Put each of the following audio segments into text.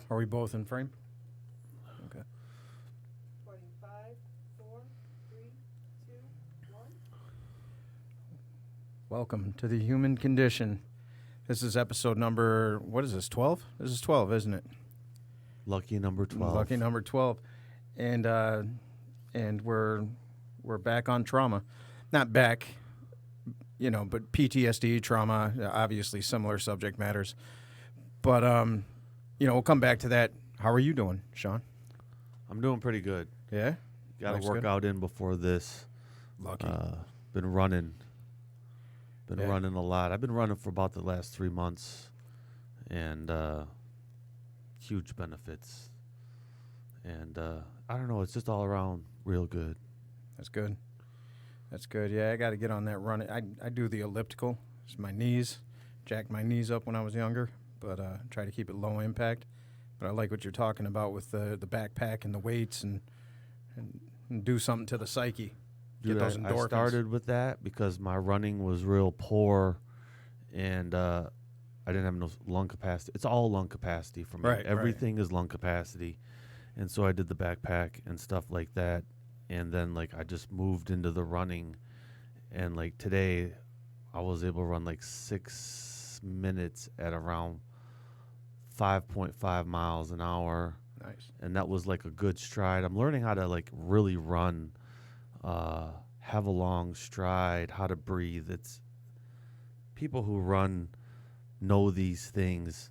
Are we both in frame? Okay. 25, 4, 3, 2, 1. Welcome to the human condition. This is episode number, what is this, 12? This is 12, isn't it? Lucky number 12. Lucky number 12. And we're back on trauma. Not back, but PTSD, trauma, obviously similar subject matters. But, we'll come back to that. How are you doing, Sean? I'm doing pretty good. Yeah? Got Life's a good? workout in before this. Lucky. Been running. Yeah. Running a lot. I've been running for about the last 3 months. And huge benefits. And I don't know, it's just all around real good. That's good. That's good. Yeah, I got to get on that run. I do the elliptical. It's my knees. Jacked my knees up when I was younger, but try to keep it low impact. But I like what you're talking about with the backpack and the weights and do something to the psyche. Get Dude, those I endorphins. started with that because my running was real poor, and I didn't have no lung capacity. It's all lung capacity for me. Right, Everything is lung capacity. And so I did the backpack and stuff like that. And then, I just moved into the running. And, today, I was able to run, 6 minutes at around 5.5 miles an hour. Nice. And that was, a good stride. I'm learning how to, really run, have a long stride, how to breathe. It's people who run know these things.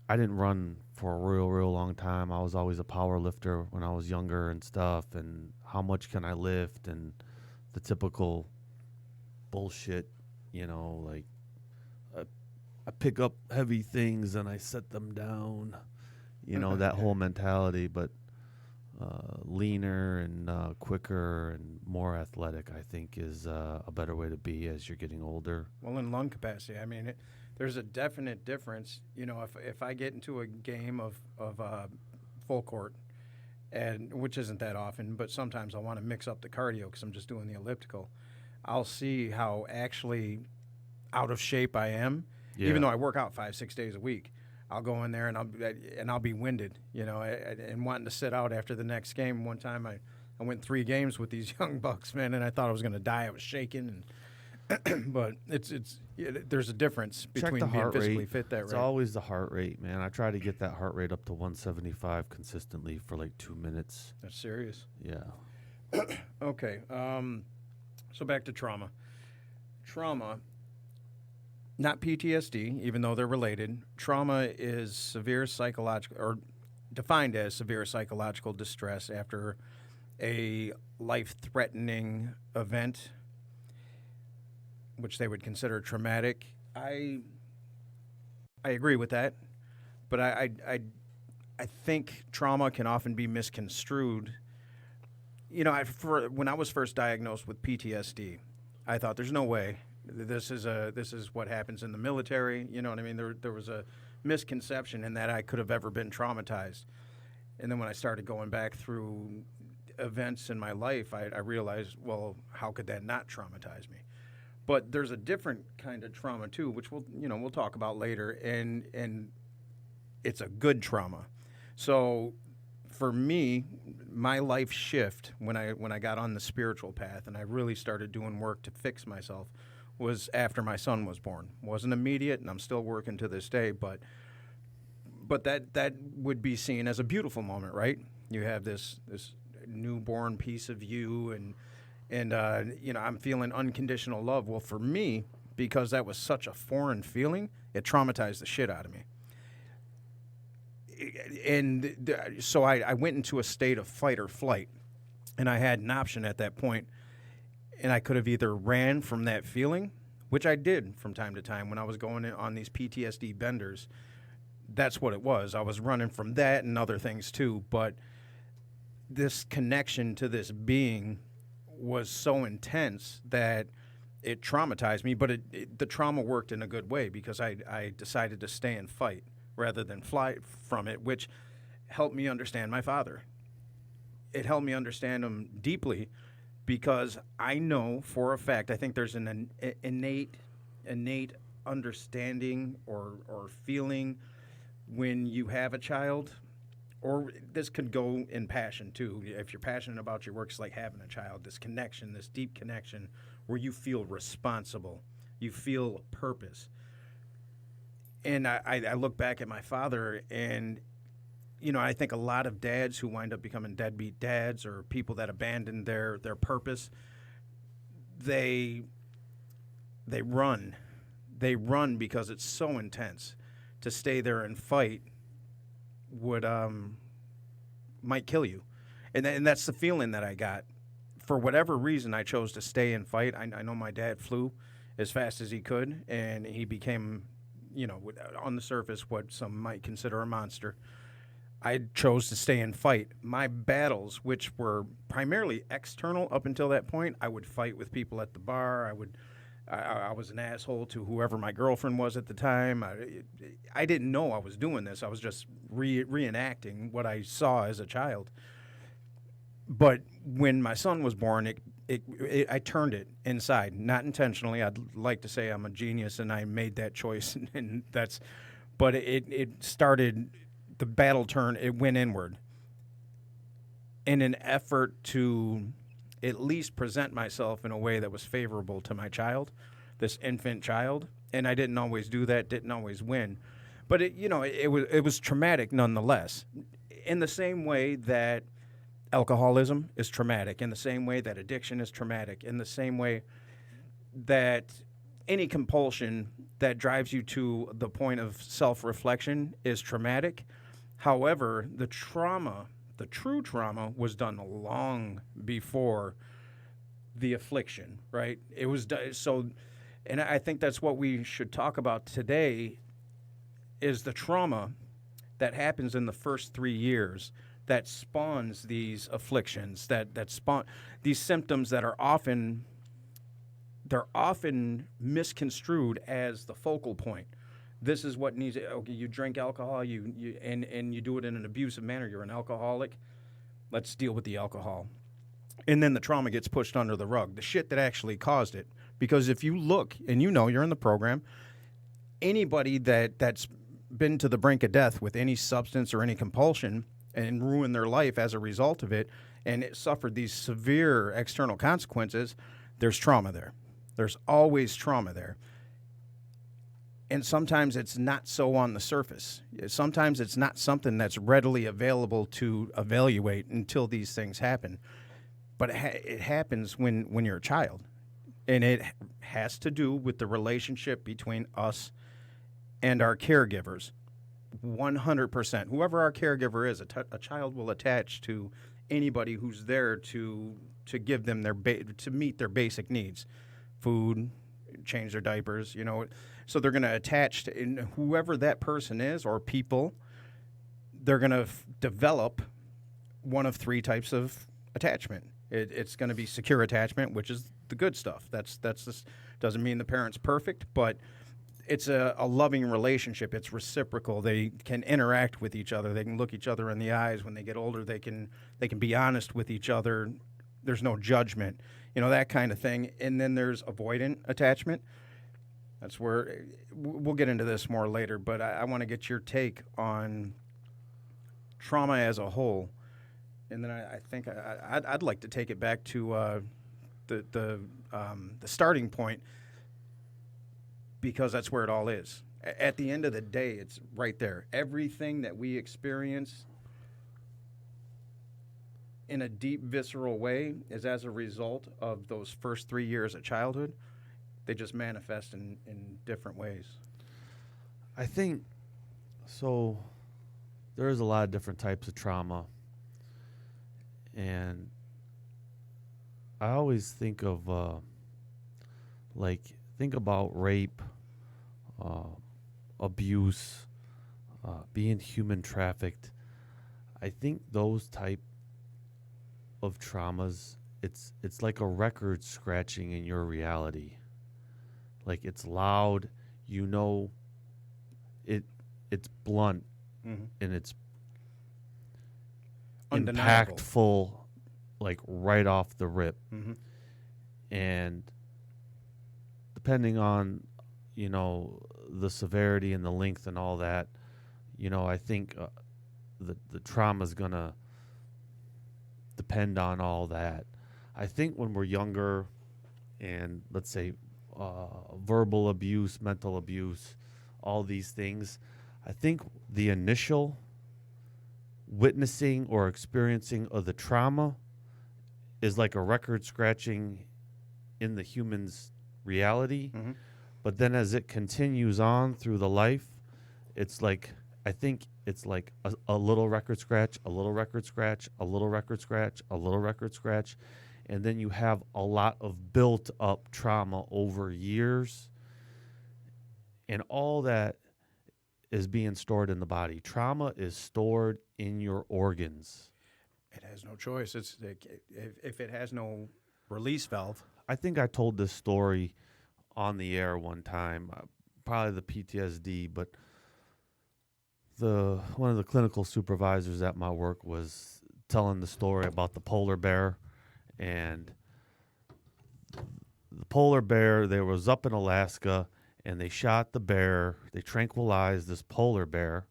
I didn't run for a real, real long time. I was always a power lifter when I was younger and stuff, and how much can I lift, and the typical bullshit, I pick up heavy things and I set them down, that whole mentality, but leaner and quicker and more athletic, I think, is a better way to be as you're getting older. Well, in lung capacity, there's a definite difference. If I get into a game of full court, and which isn't that often, but sometimes I want to mix up the cardio because I'm just doing the elliptical. I'll see how actually out of shape I am, even though I work out 5-6 days a week. I'll go in there and I'll be winded, and wanting to sit out after the next game. One time I went 3 games with these young bucks, man, and I thought I was going to die. I was shaking, and but there's a difference between being physically fit that It's rate. always the heart rate, man. I try to get that heart rate up to 175 consistently for 2 minutes. That's serious. Yeah. Okay. So back to trauma. Trauma, not PTSD, even though they're related. Trauma is severe psychological, or defined as severe psychological distress after a life-threatening event, which they would consider traumatic. I agree with that, but I think trauma can often be misconstrued. When I was first diagnosed with PTSD, I thought there's no way this is what happens in the military. You know what I mean? There was a misconception in that I could have ever been traumatized, and then when I started going back through events in my life, I realized, well, how could that not traumatize me? But there's a different kind of trauma too, which we'll talk about later, and it's a good trauma. So for me, my life shift when I got on the spiritual path and I really started doing work to fix myself was after my son was born. Wasn't immediate, and I'm still working to this day, but that would be seen as a beautiful moment, right? You have this newborn piece of you, and I'm feeling unconditional love. Well, for me, because that was such a foreign feeling, it traumatized the shit out of me. And so I went into a state of fight or flight, and I had an option at that point, and I could have either ran from that feeling, which I did from time to time when I was going on these PTSD benders. That's what it was. I was running from that and other things too, but this connection to this being was so intense that it traumatized me, but the trauma worked in a good way because I decided to stay and fight rather than fly from it, which helped me understand my father. It helped me understand him deeply because I know for a fact, I think there's an innate understanding or feeling when you have a child, or this could go in passion too. If you're passionate about your work, it's like having a child, this connection, this deep connection where you feel responsible, you feel purpose. And I look back at my father, and I think a lot of dads who wind up becoming deadbeat dads or people that abandon their purpose, they run. They run because it's so intense. To stay there and fight would might kill you, and that's the feeling that I got. For whatever reason, I chose to stay and fight. I know my dad flew as fast as he could, and he became, on the surface, what some might consider a monster. I chose to stay and fight. My battles, which were primarily external up until that point, I would fight with people at the bar. I was an asshole to whoever my girlfriend was at the time. I didn't know I was doing this. I was just reenacting what I saw as a child. But when my son was born, I turned it inside, not intentionally. I'd like to say I'm a genius and I made that choice, but it started. The battle turn, it went inward in an effort to at least present myself in a way that was favorable to my child, this infant child. And I didn't always do that, didn't always win. But it was traumatic nonetheless. In the same way that alcoholism is traumatic, in the same way that addiction is traumatic, in the same way that any compulsion that drives you to the point of self-reflection is traumatic. However, the true trauma was done long before the affliction, right? It was done, so, and I think that's what we should talk about today is the trauma that happens in the first 3 years that spawns these afflictions, that spawn these symptoms that are often misconstrued as the focal point. This is what needs. Okay, you drink alcohol, and you do it in an abusive manner. You're an alcoholic. Let's deal with the alcohol, and then the trauma gets pushed under the rug. The shit that actually caused it. Because if you look, and you're in the program, anybody that's been to the brink of death with any substance or any compulsion and ruined their life as a result of it, and it suffered these severe external consequences, there's trauma there. There's always trauma there. And sometimes it's not so on the surface. Sometimes it's not something that's readily available to evaluate until these things happen. But it happens when you're a child. And it has to do with the relationship between us and our caregivers. 100%. Whoever our caregiver is, a child will attach to anybody who's there to give them to meet their basic needs. Food, change their diapers, So they're going to attach to whoever that person is or people. They're going to develop one of 3 types of attachment. It's going to be secure attachment, which is the good stuff. That's just, doesn't mean the parent's perfect, but it's a loving relationship. It's reciprocal. They can interact with each other. They can look each other in the eyes. When they get older, they can be honest with each other. There's no judgment, that kind of thing. And then there's avoidant attachment. That's where we'll get into this more later, but I want to get your take on trauma as a whole. And then I think I'd like to take it back to the starting point, because that's where it all is. At the end of the day, it's right there. Everything that we experience in a deep, visceral way is as a result of those first 3 years of childhood. They just manifest in different ways. I think so. There's a lot of different types of trauma. And I always think of, think about rape, abuse, being human trafficked. I think those type of traumas, it's like a record scratching in your reality. Like, it's loud, it's blunt, Mm-hmm. and it's Undeniable. impactful, like right off the rip. Mm-hmm. And depending on, the severity and the length and all that, I think the trauma is going to depend on all that. I think when we're younger and let's say verbal abuse, mental abuse, all these things, I think the initial witnessing or experiencing of the trauma is like a record scratching in the human's reality. Mm-hmm. But then as it continues on through the life, it's like, I think it's like a little record scratch, a little record scratch, a little record scratch, a little record scratch. And then you have a lot of built up trauma over years. And all that is being stored in the body. Trauma is stored in your organs. It has no choice. If it has no release valve. I think I told this story on the air one time, probably the PTSD, but one of the clinical supervisors at my work was telling the story about the polar bear. And the polar bear, they was up in Alaska, and they shot the bear. They tranquilized this polar bear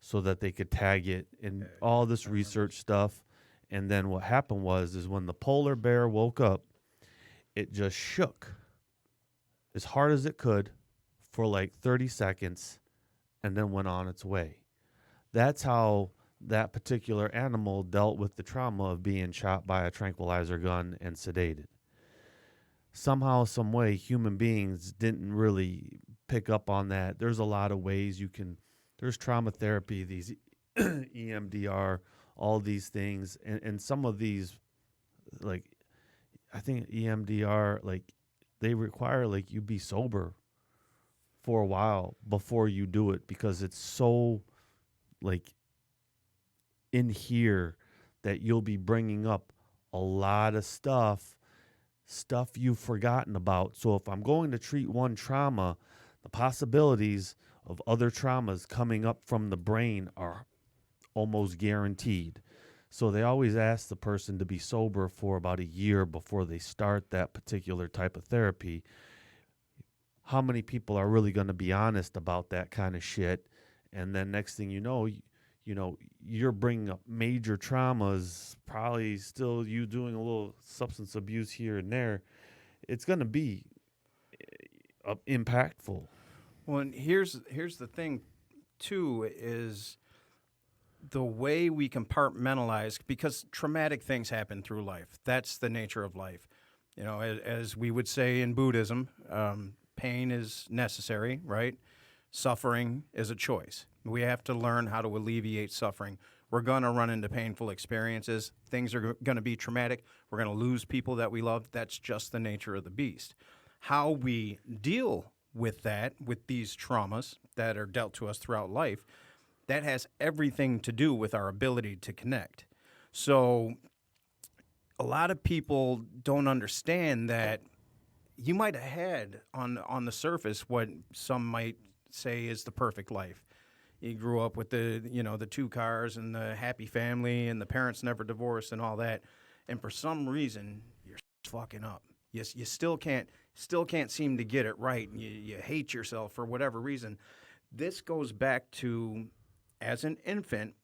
so that they could tag it and all this research stuff. And then what happened is when the polar bear woke up, it just shook as hard as it could for like 30 seconds and then went on its way. That's how that particular animal dealt with the trauma of being shot by a tranquilizer gun and sedated. Somehow, some way, human beings didn't really pick up on that. There's a lot of ways there's trauma therapy, these EMDR, all these things. And some of these, like, I think EMDR, like, they require, like, you be sober for a while before you do it because it's so, like, in here that you'll be bringing up a lot of stuff you've forgotten about. So if I'm going to treat one trauma, the possibilities of other traumas coming up from the brain are almost guaranteed. So they always ask the person to be sober for about a year before they start that particular type of therapy. How many people are really going to be honest about that kind of shit? And then next thing you know, you're bringing up major traumas, probably still you doing a little substance abuse here and there. It's going to be impactful. Well, and here's the thing, too, is the way we compartmentalize, because traumatic things happen through life. That's the nature of life. As we would say in Buddhism, pain is necessary, right? Suffering is a choice. We have to learn how to alleviate suffering. We're going to run into painful experiences. Things are going to be traumatic. We're going to lose people that we love. That's just the nature of the beast. How we deal with that, with these traumas that are dealt to us throughout life, that has everything to do with our ability to connect. So a lot of people don't understand that you might have had on the surface what some might say is the perfect life. You grew up with the 2 cars and the happy family and the parents never divorced and all that. And for some reason, you're fucking up. You still can't seem to get it right. And you hate yourself for whatever reason. This goes back to, as an infant,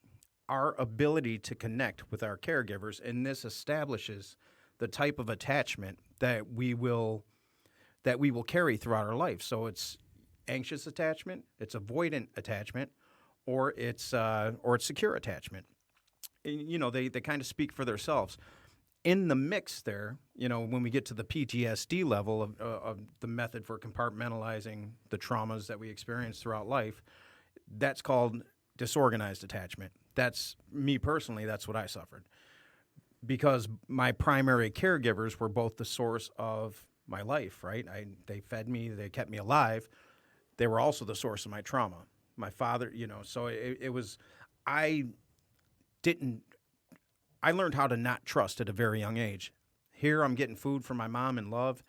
our ability to connect with our caregivers. And this establishes the type of attachment that we will carry throughout our life. So it's anxious attachment, it's avoidant attachment, or it's secure attachment. They kind of speak for themselves. In the mix there, when we get to the PTSD level of the method for compartmentalizing the traumas that we experience throughout life, that's called disorganized attachment. That's me personally, that's what I suffered. Because my primary caregivers were both the source of my life, right? They fed me, they kept me alive. They were also the source of my trauma. My father, so it was, I learned how to not trust at a very young age. Here I'm getting food from my mom and love.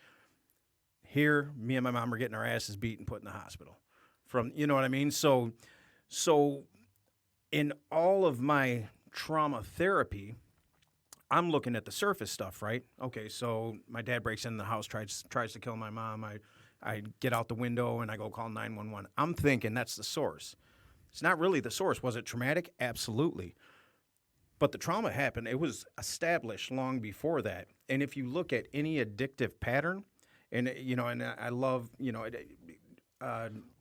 Here, me and my mom are getting our asses beat and put in the hospital. You know what I mean? So in all of my trauma therapy, I'm looking at the surface stuff, right? Okay, so my dad breaks into the house, tries to kill my mom. I get out the window and I go call 911. I'm thinking that's the source. It's not really the source. Was it traumatic? Absolutely. But the trauma happened. It was established long before that. And if you look at any addictive pattern, and and I love, What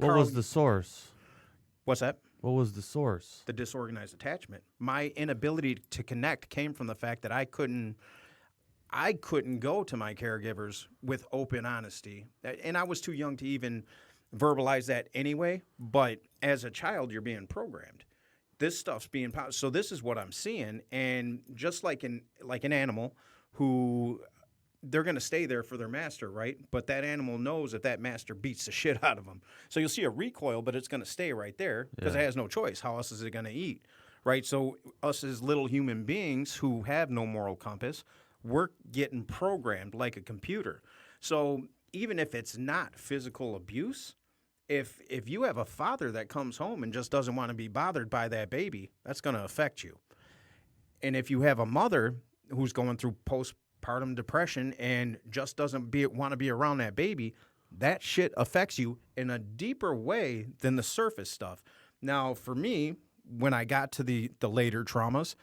Carl, was the source? what's that? What was the source? The disorganized attachment. My inability to connect came from the fact that I couldn't go to my caregivers with open honesty. And I was too young to even verbalize that anyway. But as a child, you're being programmed. This stuff's being so this is what I'm seeing. And just like an animal who they're going to stay there for their master, right? But that animal knows that that master beats the shit out of them. So you'll see a recoil, but it's going to stay right there because it has no choice. How else is it going to eat, right? So us as little human beings who have no moral compass, we're getting programmed like a computer. So even if it's not physical abuse, if you have a father that comes home and just doesn't want to be bothered by that baby, that's going to affect you. And if you have a mother who's going through postpartum depression and just doesn't want to be around that baby, that shit affects you in a deeper way than the surface stuff. Now, for me, when I got to the later traumas,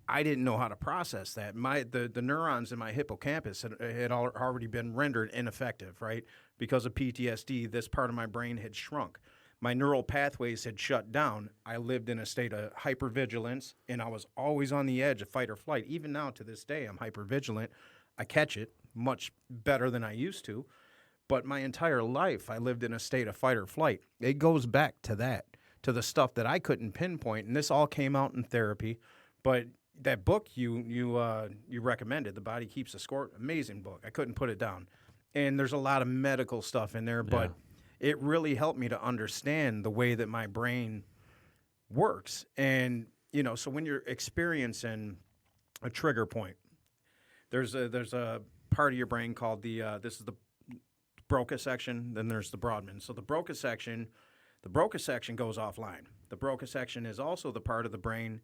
I didn't know how to process that. The neurons in my hippocampus had already been rendered ineffective, right? Because of PTSD, this part of my brain had shrunk. My neural pathways had shut down. I lived in a state of hypervigilance, and I was always on the edge of fight or flight. Even now, to this day, I'm hypervigilant. I catch it much better than I used to. But my entire life, I lived in a state of fight or flight. It goes back to that, to the stuff that I couldn't pinpoint. And this all came out in therapy. But that book you recommended, The Body Keeps the Score, amazing book. I couldn't put it down. And there's a lot of medical stuff in there, but it really helped me to understand the way that my brain works. And, so when you're experiencing a trigger point, there's a part of your brain called this is the Broca section, then there's the Brodmann. So the Broca section goes offline. The Broca section is also the part of the brain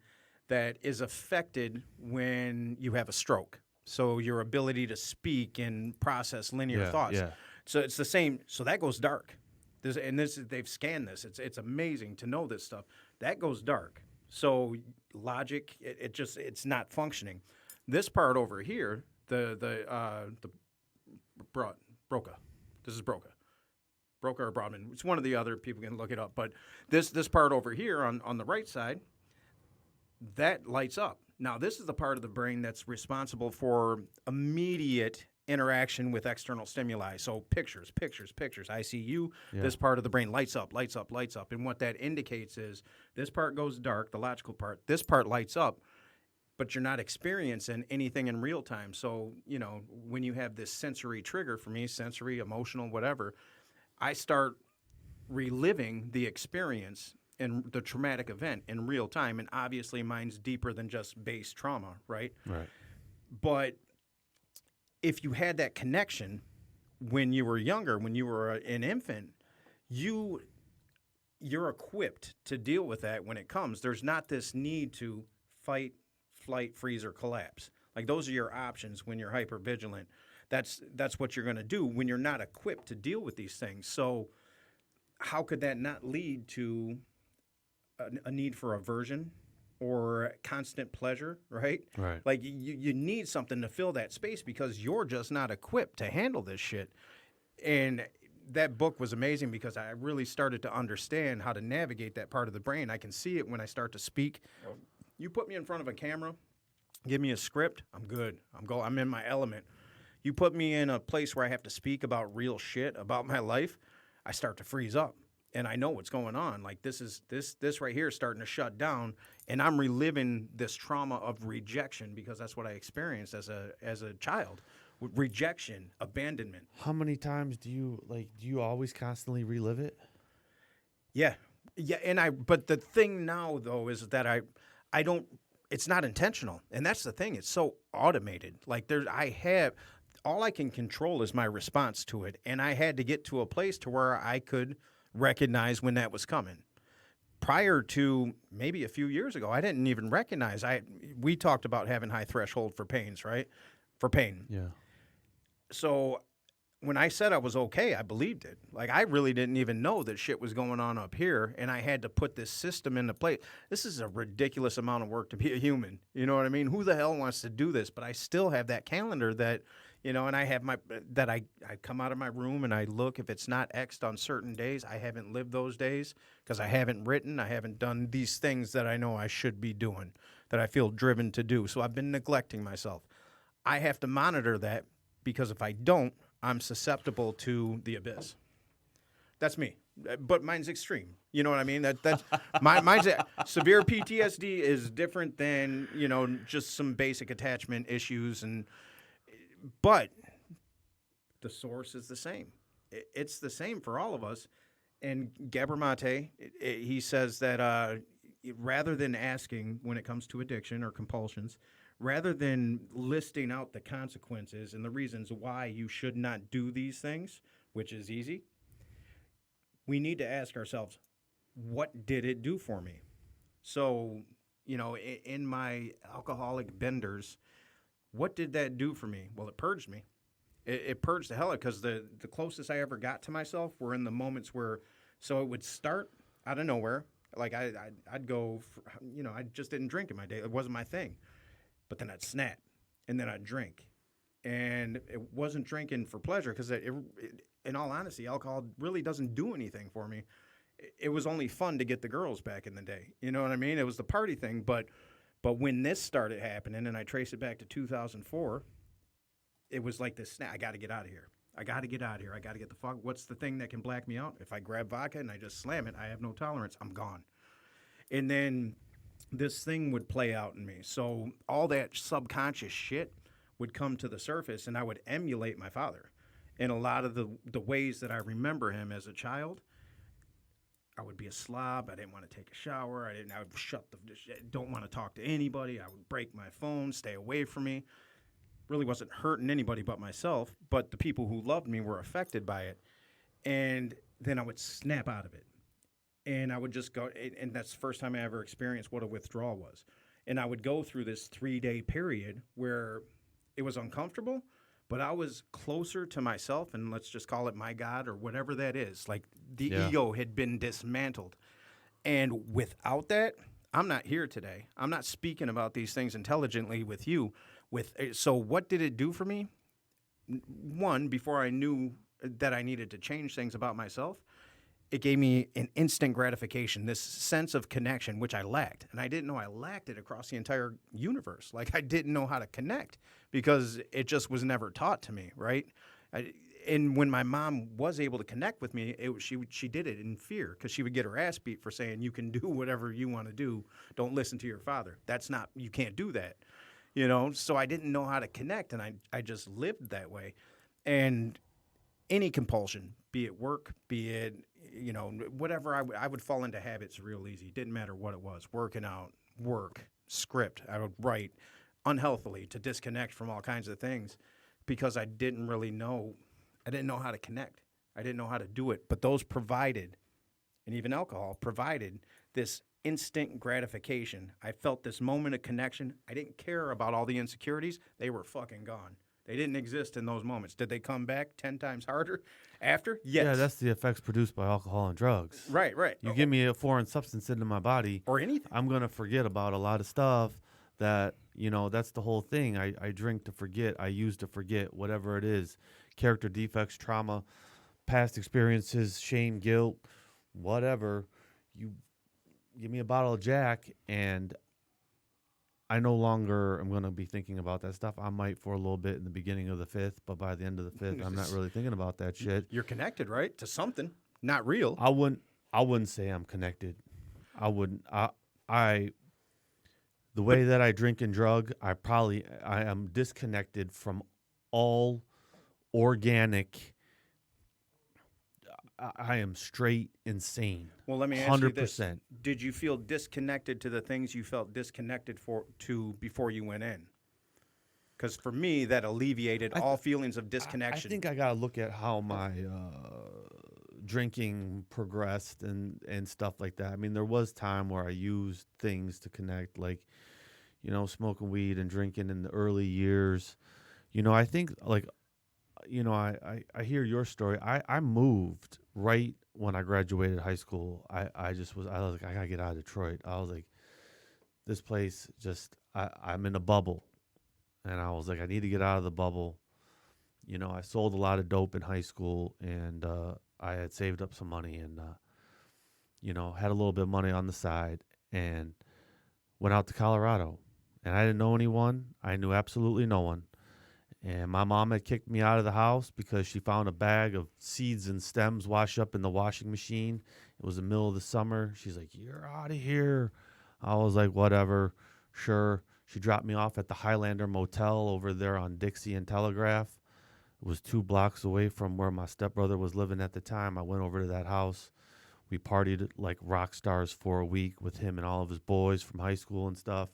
that is affected when you have a stroke. So your ability to speak and process linear thoughts. Yeah. So it's the same. So that goes dark. They've scanned this. It's amazing to know this stuff. That goes dark. So logic, it's not functioning. This part over here, the Broca. This is Broca. Broca or Brodmann. It's one of the other. People can look it up. But this part over here on the right side, that lights up. Now, this is the part of the brain that's responsible for immediate interaction with external stimuli. So pictures. I see you. Yeah. This part of the brain lights up. And what that indicates is this part goes dark, the logical part. This part lights up, but you're not experiencing anything in real time. So, when you have this sensory trigger, for me, sensory, emotional, whatever, I start reliving the experience and the traumatic event in real time. And obviously mine's deeper than just base trauma, right? Right. But if you had that connection when you were younger, when you were an infant, you're equipped to deal with that when it comes. There's not this need to fight, flight, freeze, or collapse. Like those are your options when you're hypervigilant. That's what you're going to do when you're not equipped to deal with these things. So how could that not lead to a need for aversion or constant pleasure, right? Right. Like you need something to fill that space because you're just not equipped to handle this shit. And that book was amazing because I really started to understand how to navigate that part of the brain. I can see it when I start to speak. You put me in front of a camera, give me a script, I'm good. I'm in my element. You put me in a place where I have to speak about real shit about my life, I start to freeze up. And I know what's going on. Like this right here is starting to shut down, and I'm reliving this trauma of rejection because that's what I experienced as a child. Rejection, abandonment. How many times do you always constantly relive it? Yeah. But the thing now though is that I don't. It's not intentional, and that's the thing. It's so automated. Like all I can control is my response to it, and I had to get to a place to where I could recognize when that was coming. Prior to maybe a few years ago, I didn't even recognize. We talked about having high threshold for pains, right? For pain. Yeah. So when I said I was okay, I believed it. Like, I really didn't even know that shit was going on up here, and I had to put this system into place. This is a ridiculous amount of work to be a human. You know what I mean? Who the hell wants to do this? But I still have that calendar that, and I have I come out of my room and I look. If it's not X'd on certain days, I haven't lived those days because I haven't written. I haven't done these things that I know I should be doing, that I feel driven to do. So I've been neglecting myself. I have to monitor that because if I don't, I'm susceptible to the abyss. That's me, but mine's extreme. You know what I mean? That's mine's severe PTSD is different than just some basic attachment issues, but the source is the same. It's the same for all of us. And Gabor Mate, he says that rather than asking when it comes to addiction or compulsions, rather than listing out the consequences and the reasons why you should not do these things, which is easy, we need to ask ourselves, what did it do for me? So, in my alcoholic benders, what did that do for me? Well, it purged me. It purged the hell out, because the closest I ever got to myself were in the moments where, so it would start out of nowhere. Like I'd go, I just didn't drink in my day. It wasn't my thing. But then I'd snap, and then I'd drink. And it wasn't drinking for pleasure, because in all honesty, alcohol really doesn't do anything for me. It was only fun to get the girls back in the day. You know what I mean? It was the party thing. But when this started happening, and I trace it back to 2004, it was like this snap. I got to get out of here. I got to get out of here. I got to get the fuck. What's the thing that can black me out? If I grab vodka and I just slam it, I have no tolerance. I'm gone. And then this thing would play out in me. So all that subconscious shit would come to the surface, and I would emulate my father. In a lot of the ways that I remember him as a child, I would be a slob. I didn't want to take a shower. I would don't want to talk to anybody. I would break my phone, stay away from me. Really wasn't hurting anybody but myself, but the people who loved me were affected by it. And then I would snap out of it. And I would just go, and that's the first time I ever experienced what a withdrawal was. And I would go through this 3-day period where it was uncomfortable, but I was closer to myself, and let's just call it my God or whatever that is. Like the ego had been dismantled. And without that, I'm not here today. I'm not speaking about these things intelligently with you. So what did it do for me? One, before I knew that I needed to change things about myself, it gave me an instant gratification, this sense of connection, which I lacked. And I didn't know I lacked it across the entire universe. Like, I didn't know how to connect because it just was never taught to me, right? And when my mom was able to connect with me, she did it in fear, because she would get her ass beat for saying, you can do whatever you want to do. Don't listen to your father. You can't do that. So I didn't know how to connect, and I just lived that way. And any compulsion, be it work, be it, whatever, I would fall into habits real easy. Didn't matter what it was. Working out, work, script. I would write unhealthily to disconnect from all kinds of things, because I didn't know how to connect. I didn't know how to do it. But those provided, and even alcohol provided, this instant gratification. I felt this moment of connection. I didn't care about all the insecurities. They were fucking gone. They didn't exist in those moments. Did they come back 10 times harder after? Yes. Yeah, that's the effects produced by alcohol and drugs. Right. You give me a foreign substance into my body, or anything, I'm going to forget about a lot of stuff that, that's the whole thing. I drink to forget. I use to forget, whatever it is. Character defects, trauma, past experiences, shame, guilt, whatever. You give me a bottle of Jack, and I no longer am going to be thinking about that stuff. I might for a little bit in the beginning of the fifth, but by the end of the fifth, I'm not really thinking about that shit. You're connected, right, to something, not real. I wouldn't say I'm connected. I wouldn't. The way that I drink and drug, I am disconnected from all organic. I am straight insane. Well, let me ask 100%. You this. Did you feel disconnected to the things you felt disconnected to before you went in? Because for me, that alleviated all feelings of disconnection. I think I got to look at how my drinking progressed and stuff like that. I mean, there was time where I used things to connect, like, smoking weed and drinking in the early years. I think, like, I hear your story. I moved right when I graduated high school. I was like, I gotta get out of Detroit. I was like, this place I'm in a bubble. And I was like, I need to get out of the bubble. I sold a lot of dope in high school, and I had saved up some money, and had a little bit of money on the side, and went out to Colorado. And I didn't know anyone. I knew absolutely no one. And my mom had kicked me out of the house because she found a bag of seeds and stems washed up in the washing machine. It was the middle of the summer. She's like, "You're out of here." I was like, whatever, sure. She dropped me off at the Highlander Motel over there on Dixie and Telegraph. It was 2 blocks away from where my stepbrother was living at the time. I went over to that house. We partied like rock stars for a week with him and all of his boys from high school and stuff.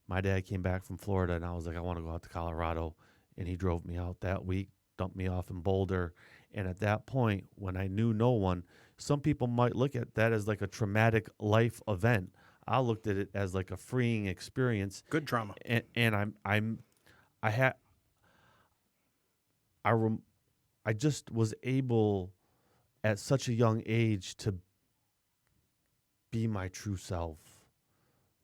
My dad came back from Florida, and I was like, I want to go out to Colorado. And he drove me out that week, dumped me off in Boulder. And at that point, when I knew no one, some people might look at that as like a traumatic life event. I looked at it as like a freeing experience. Good trauma. And I just was able at such a young age to be my true self.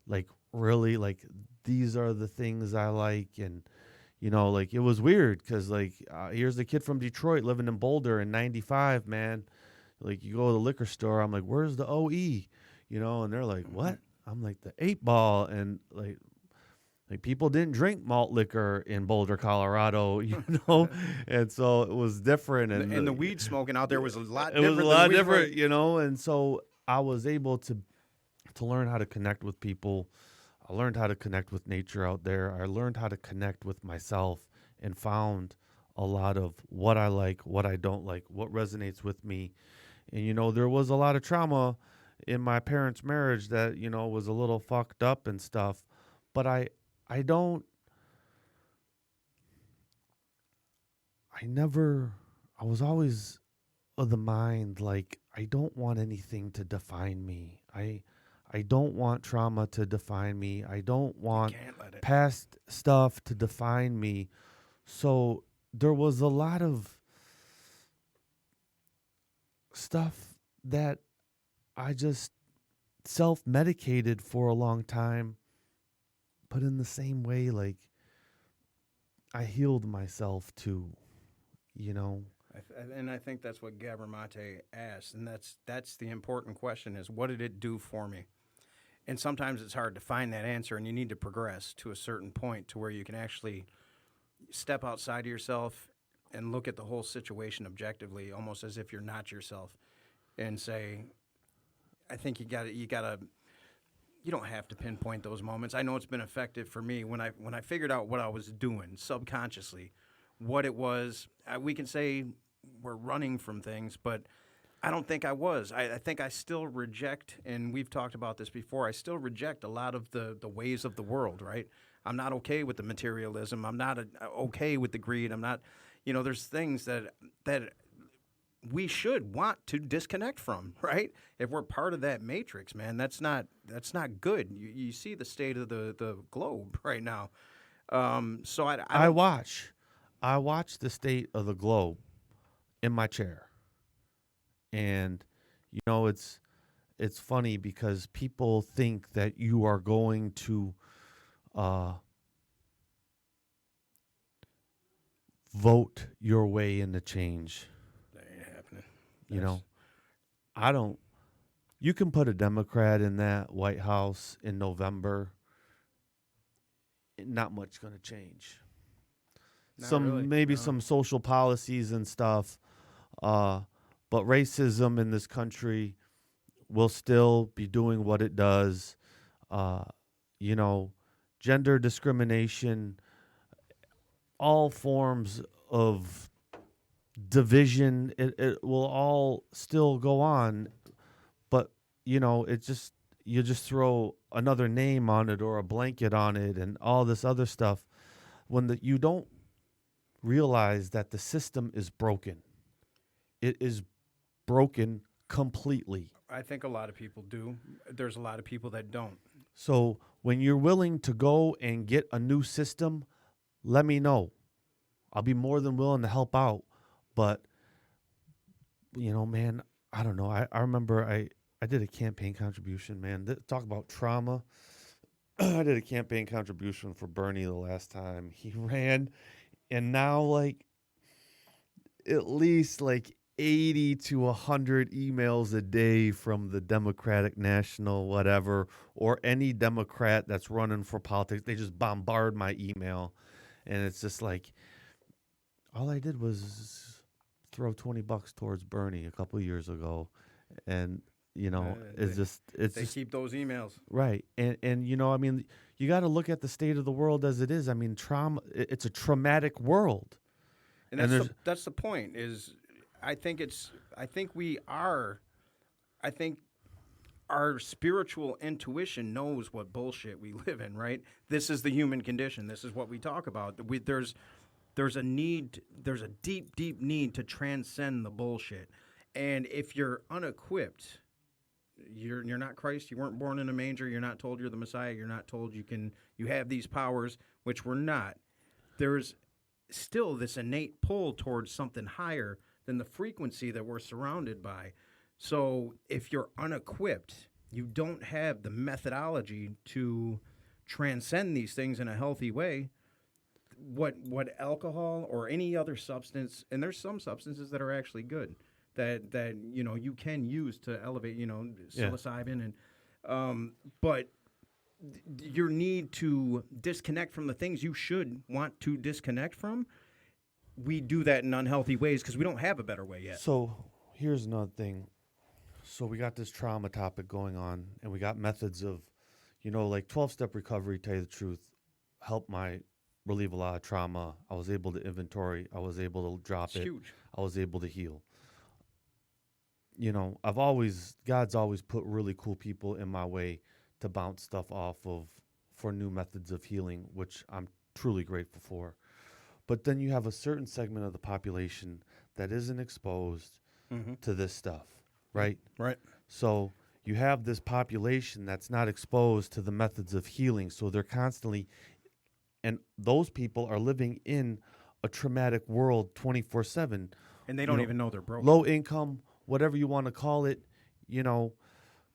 Like, really, like, these are the things I like. And like, it was weird because, like, here's the kid from Detroit living in Boulder in 95, man. Like, you go to the liquor store, I'm like, where's the OE? And they're like, what? I'm like, the 8-ball. And, like people didn't drink malt liquor in Boulder, Colorado, And so it was different. And the weed smoking out there was a lot it different. was a lot different, And so I was able to learn how to connect with people. I learned how to connect with nature out there. I learned how to connect with myself and found a lot of what I like, what I don't like, what resonates with me. And, there was a lot of trauma in my parents' marriage that, was a little fucked up and stuff. But I was always of the mind, like, I don't want anything to define me. I don't want trauma to define me. I don't want past stuff to define me. So there was a lot of stuff that I just self-medicated for a long time. But in the same way, like, I healed myself too, And I think that's what Gabramate asked, and that's the important question: is what did it do for me? And sometimes it's hard to find that answer, and you need to progress to a certain point to where you can actually step outside of yourself and look at the whole situation objectively, almost as if you're not yourself, and say, I think you gotta. You don't have to pinpoint those moments. I know it's been effective for me when I figured out what I was doing subconsciously, what it was. We can say we're running from things, but I don't think I was. I think I still reject, and we've talked about this before, I still reject a lot of the ways of the world, right? I'm not okay with the materialism. I'm not okay with the greed. I'm not, there's things that we should want to disconnect from, right? If we're part of that matrix, man, that's not good. You see the state of the globe right now. So I watch the state of the globe in my chair, and it's funny because people think that you are going to vote your way into change. I don't. You can put a Democrat in that White House in November. Not much going to change. Some social policies and stuff, but racism in this country will still be doing what it does. Gender discrimination, all forms of division, it will all still go on, but you just throw another name on it or a blanket on it and all this other stuff when you don't realize that the system is broken. It is broken completely. I think a lot of people do. There's a lot of people that don't. So when you're willing to go and get a new system, let me know. I'll be more than willing to help out. But, man, I don't know. I remember I did a campaign contribution, man. Talk about trauma. I did a campaign contribution for Bernie the last time he ran. And now, like, at least, like, 80 to 100 emails a day from the Democratic National whatever, or any Democrat that's running for politics. They just bombard my email. And it's just like, all I did was throw $20 towards Bernie a couple of years ago. And, it's They just keep those emails. right. And you got to look at the state of the world as it is. I mean, it's a traumatic world. And that's the point. I think our spiritual intuition knows what bullshit we live in, right? This is the human condition. This is what we talk about. There's a deep, deep need to transcend the bullshit. And if you're unequipped, you're not Christ. You weren't born in a manger. You're not told you're the Messiah. You're not told you have these powers, which we're not. There's still this innate pull towards something higher than the frequency that we're surrounded by. So if you're unequipped, you don't have the methodology to transcend these things in a healthy way. What alcohol or any other substance, and there's some substances that are actually good that you can use to elevate, psilocybin but your need to disconnect from the things you should want to disconnect from, we do that in unhealthy ways because we don't have a better way yet. So here's another thing. So we got this trauma topic going on, and we got methods of, like 12-step recovery, tell you the truth, helped my relieve a lot of trauma. I was able to inventory. I was able to drop It's it. huge. I was able to heal. God's always put really cool people in my way to bounce stuff off of for new methods of healing, which I'm truly grateful for. But then you have a certain segment of the population that isn't exposed to this stuff, right? Right. So you have this population that's not exposed to the methods of healing. So they're constantly, and those people are living in a traumatic world 24/7. And they don't even know they're broken. Low income, whatever you want to call it,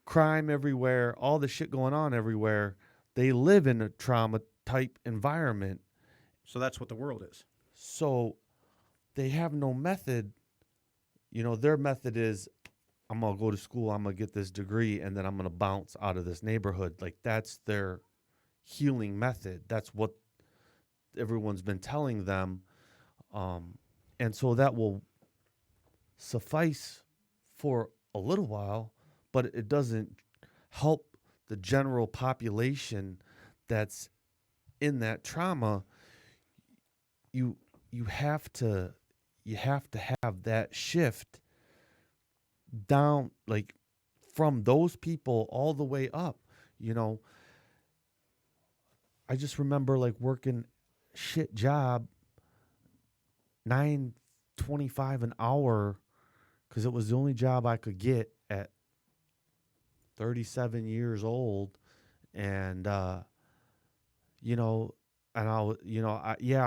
crime everywhere, all the shit going on everywhere. They live in a trauma type environment. So that's what the world is. So they have no method. Their method is, I'm going to go to school, I'm going to get this degree, and then I'm going to bounce out of this neighborhood. Like, that's their healing method. That's what everyone's been telling them. And so that will suffice for a little while, but it doesn't help the general population that's in that trauma. You have to have that shift down, like, from those people all the way up. I just remember, like, working shit job, $9.25 an hour, because it was the only job I could get at 37 years old. And I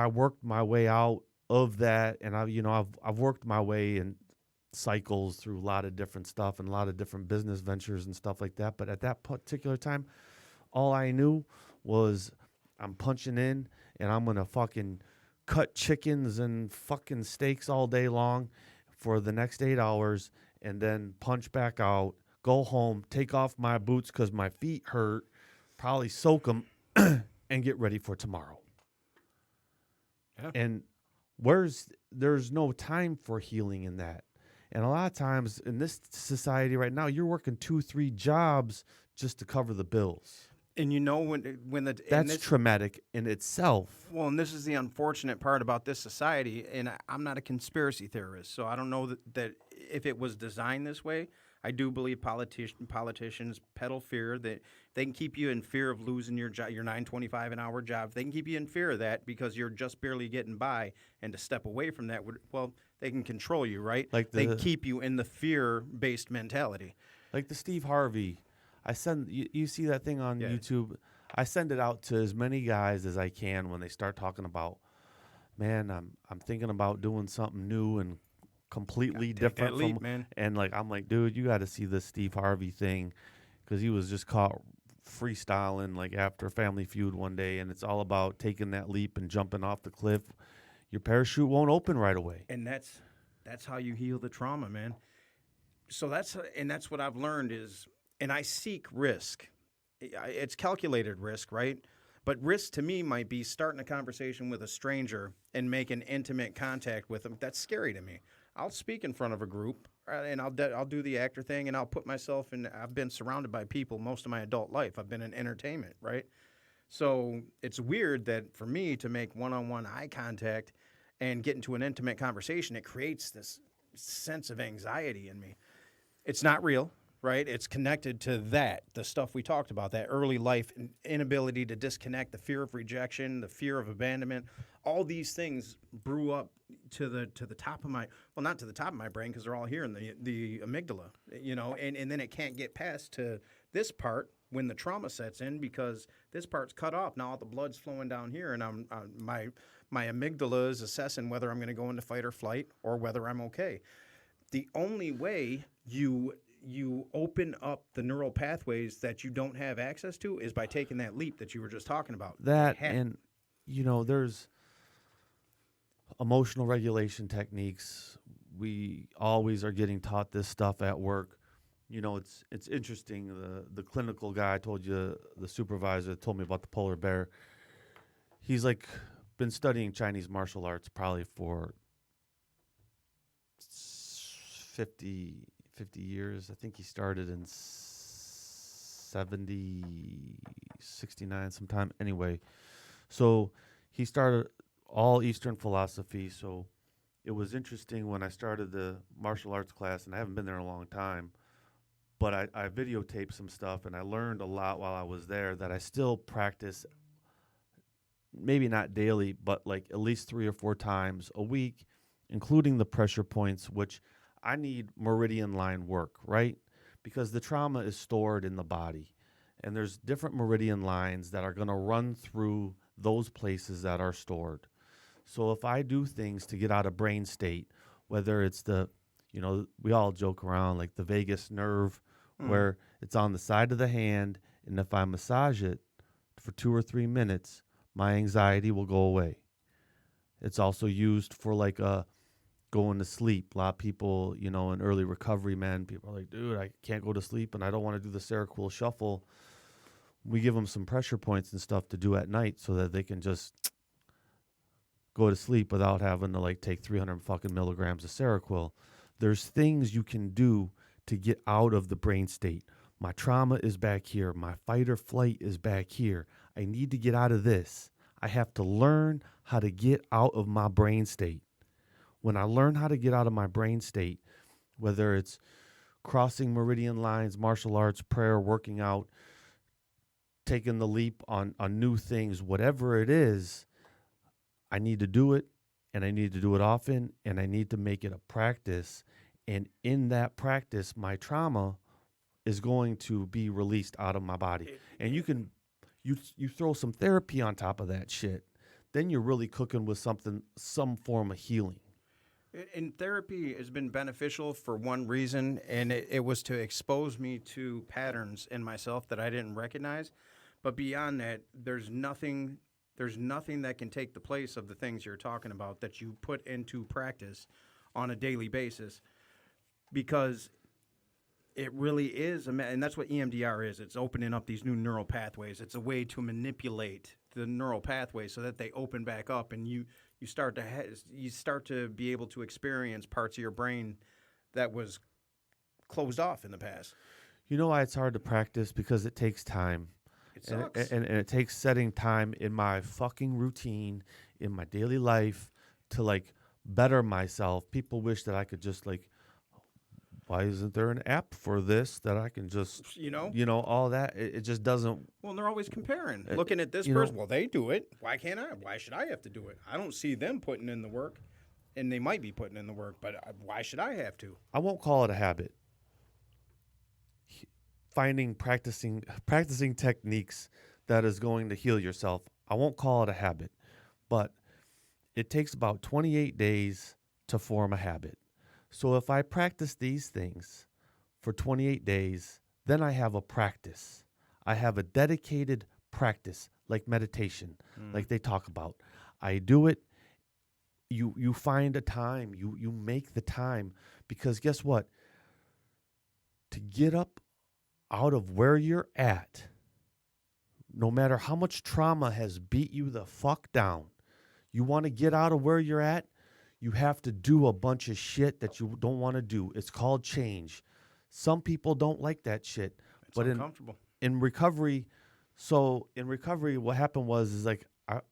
worked my way out of that, and I've worked my way in cycles through a lot of different stuff and a lot of different business ventures and stuff like that. But at that particular time, all I knew was I'm punching in, and I'm gonna fucking cut chickens and fucking steaks all day long for the next 8 hours, and then punch back out, go home, take off my boots because my feet hurt, probably soak them, and get ready for tomorrow. Yeah. And there's no time for healing in that. And a lot of times in this society right now, you're working 2-3 jobs just to cover the bills. And when That's traumatic in itself. Well, and this is the unfortunate part about this society, and I'm not a conspiracy theorist, so I don't know that if it was designed this way. I do believe politicians peddle fear, that they can keep you in fear of losing your job, your $9.25 an hour job. They can keep you in fear of that because you're just barely getting by, and to step away from that they can control you, right? They keep you in the fear-based mentality. Like the Steve Harvey. You see that thing on YouTube? I send it out to as many guys as I can when they start talking about man, I'm thinking about doing something new and completely Take different that leap, from, man. and like I'm like, dude, you got to see this Steve Harvey thing, because he was just caught freestyling like after Family Feud one day, and it's all about taking that leap and jumping off the cliff. Your parachute won't open right away. And that's how you heal the trauma, man. So that's what I've learned is, and I seek risk. It's calculated risk, right? But risk to me might be starting a conversation with a stranger and making intimate contact with them. That's scary to me. I'll speak in front of a group, and I'll do the actor thing, and I'll put myself in. I've been surrounded by people most of my adult life. I've been in entertainment, right? So it's weird that for me to make one-on-one eye contact and get into an intimate conversation, it creates this sense of anxiety in me. It's not real, right? It's connected to the stuff we talked about, that early life inability to disconnect, the fear of rejection, the fear of abandonment. All these things brew up to the top of my, well, not to the top of my brain because they're all here in the amygdala, and then it can't get past to this part when the trauma sets in because this part's cut off. Now all the blood's flowing down here, and my amygdala is assessing whether I'm going to go into fight or flight or whether I'm okay. The only way you open up the neural pathways that you don't have access to is by taking that leap that you were just talking about. That and there's emotional regulation techniques. We always are getting taught this stuff at work. It's interesting. The clinical guy I told you, the supervisor told me about the polar bear. He's like been studying Chinese martial arts probably for 50 years. I think he started in 69 sometime. Anyway, so he started all Eastern philosophy. So it was interesting when I started the martial arts class, and I haven't been there in a long time, but I videotaped some stuff, and I learned a lot while I was there that I still practice, maybe not daily, but like at least 3 or 4 times a week, including the pressure points, which I need meridian line work, right? Because the trauma is stored in the body, and there's different meridian lines that are going to run through those places that are stored. So if I do things to get out of brain state, whether it's we all joke around like the vagus nerve, where it's on the side of the hand, and if I massage it for 2 or 3 minutes, my anxiety will go away. It's also used for like going to sleep. A lot of people, in early recovery, man, people are like, dude, I can't go to sleep and I don't want to do the Seroquel shuffle. We give them some pressure points and stuff to do at night so that they can just go to sleep without having to like take 300 fucking milligrams of Seroquel. There's things you can do to get out of the brain state. My trauma is back here. My fight or flight is back here. I need to get out of this. I have to learn how to get out of my brain state. When I learn how to get out of my brain state, whether it's crossing meridian lines, martial arts, prayer, working out, taking the leap on new things, whatever it is, I need to do it, and I need to do it often, and I need to make it a practice. And in that practice, my trauma is going to be released out of my body. And you throw some therapy on top of that shit, then you're really cooking with some form of healing. And therapy has been beneficial for one reason, and it was to expose me to patterns in myself that I didn't recognize. But beyond that, there's nothing that can take the place of the things you're talking about that you put into practice on a daily basis, because it really is, and that's what EMDR is. It's opening up these new neural pathways. It's a way to manipulate the neural pathways so that they open back up, and you start to be able to experience parts of your brain that was closed off in the past. You know why it's hard to practice? Because it takes time. It sucks. And it takes setting time in my fucking routine, in my daily life, to like better myself. People wish that I could just like, why isn't there an app for this that I can just, all that? It just doesn't. Well, they're always comparing, looking at this person. Well, they do it. Why can't I? Why should I have to do it? I don't see them putting in the work, and they might be putting in the work, but why should I have to? I won't call it a habit. Practicing techniques that is going to heal yourself, I won't call it a habit, but it takes about 28 days to form a habit. So if I practice these things for 28 days, then I have a practice. I have a dedicated practice, like meditation, like they talk about. I do it. You find a time. You make the time, because guess what? To get up out of where you're at, no matter how much trauma has beat you the fuck down, you want to get out of where you're at, you have to do a bunch of shit that you don't want to do. It's called change. Some people don't like that shit. It's but uncomfortable. in recovery, what happened was like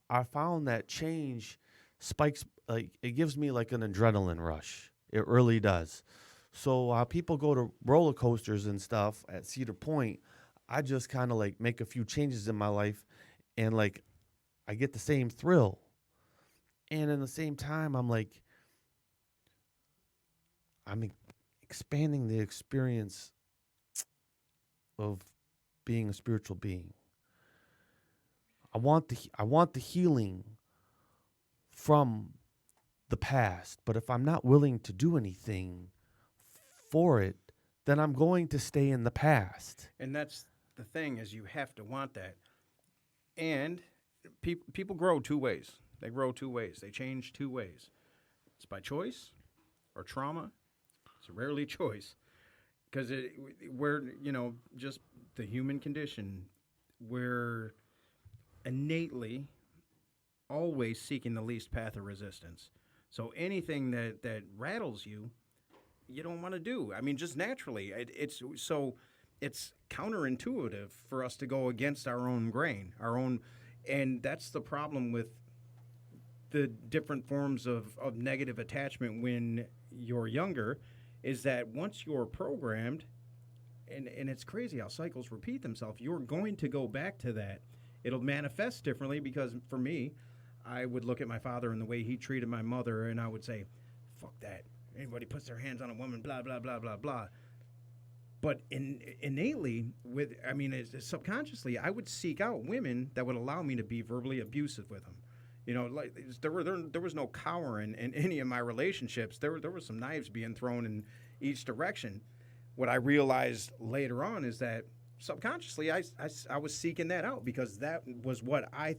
I found that change spikes, like it gives me like an adrenaline rush. It really does. So people go to roller coasters and stuff at Cedar Point. I just kind of like make a few changes in my life, and like I get the same thrill. And in the same time, I'm expanding the experience of being a spiritual being. I want the healing from the past, but if I'm not willing to do anything for it, then I'm going to stay in the past. And that's the thing, is you have to want that. And people grow two ways. They grow two ways. They change two ways. It's by choice or trauma. It's rarely choice, because we're, just the human condition. We're innately always seeking the least path of resistance. So anything that rattles you, you don't want to do. I mean, just naturally. It's counterintuitive for us to go against our own grain, and that's the problem with the different forms of negative attachment when you're younger, is that once you're programmed, and it's crazy how cycles repeat themselves, you're going to go back to that. It'll manifest differently, because for me, I would look at my father and the way he treated my mother, and I would say, fuck that. Anybody puts their hands on a woman, blah, blah, blah, blah, blah. But innately, subconsciously, I would seek out women that would allow me to be verbally abusive with them. Like there was no cowering in any of my relationships. There were some knives being thrown in each direction. What I realized later on is that subconsciously I was seeking that out, because that was what I